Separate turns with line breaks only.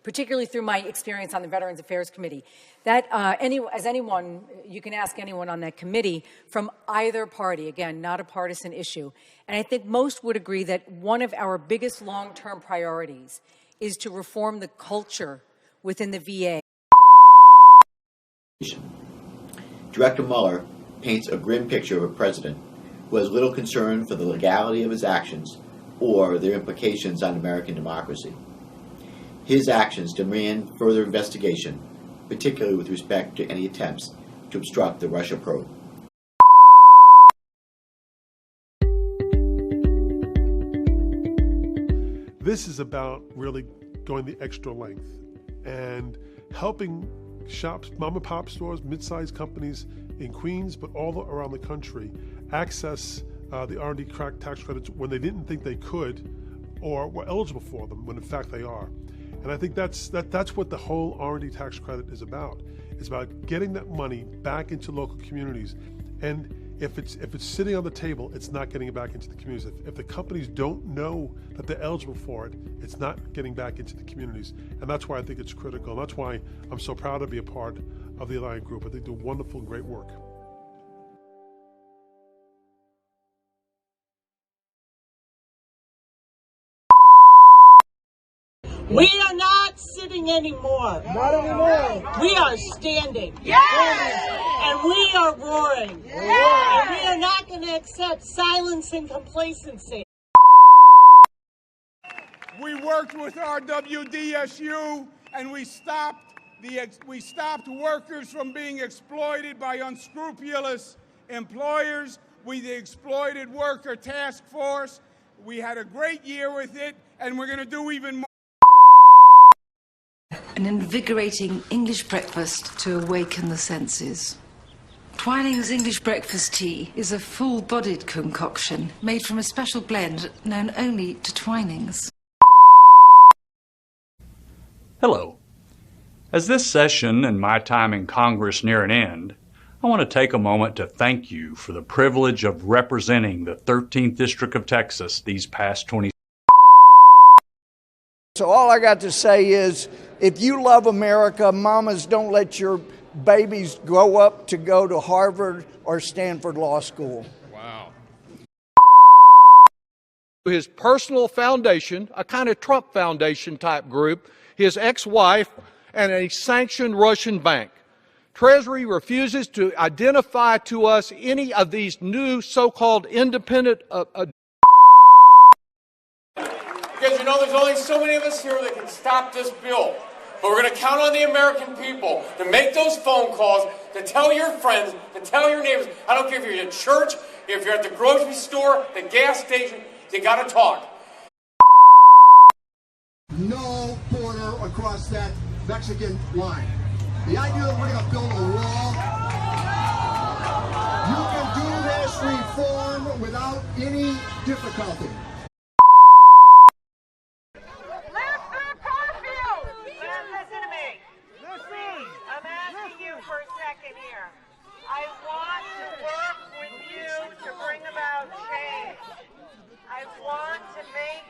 particularly through my experience on the Veterans Affairs Committee. That, anyone, you can ask anyone on that committee from either party, again, not a partisan issue. And I think most would agree that one of our biggest long-term priorities is to reform the culture within the VA.
Director Mueller paints a grim picture of a president who has little concern for the legality of his actions or their implications on American democracy. His actions demand further investigation, particularly with respect to any attempts to obstruct the Russia probe.
This is about really going the extra length and helping shops, mom and pop stores, mid-sized companies in Queens, but all around the country, access the R&D tax credits when they didn't think they could or were eligible for them, when in fact they are. And I think that's what the whole R&D tax credit is about. It's about getting that money back into local communities. And if it's sitting on the table, it's not getting it back into the communities. If the companies don't know that they're eligible for it, it's not getting back into the communities. And that's why I think it's critical. And that's why I'm so proud to be a part of the Alliant Group. I think they do wonderful, great work.
We are not sitting anymore.
Not anymore.
We are standing.
Yes!
And we are roaring.
Yes!
And we are not going to accept silence and complacency.
We worked with our WDSU and we stopped workers from being exploited by unscrupulous employers. We the exploited worker task force. We had a great year with it, and we're going to do even more.
An invigorating English breakfast to awaken the senses. Twining's English breakfast tea is a full-bodied concoction made from a special blend known only to Twinings.
Hello. As this session and my time in Congress near an end, I want to take a moment to thank you for the privilege of representing the 13th District of Texas these past 20
So all I got to say is, if you love America, mamas, don't let your babies grow up to go to Harvard or Stanford Law School.
Wow. His personal foundation, a kind of Trump Foundation type group, his ex-wife, and a sanctioned Russian bank. Treasury refuses to identify to us any of these new so-called independent
Because you know there's only so many of us here that can stop this bill. But we're going to count on the American people to make those phone calls, to tell your friends, to tell your neighbors. I don't care if you're at church, if you're at the grocery store, the gas station, you got to talk.
No border across that Mexican line. The idea that we're going to build a wall, you can do this reform without any difficulty.
I want to work with you to bring about change. I want to make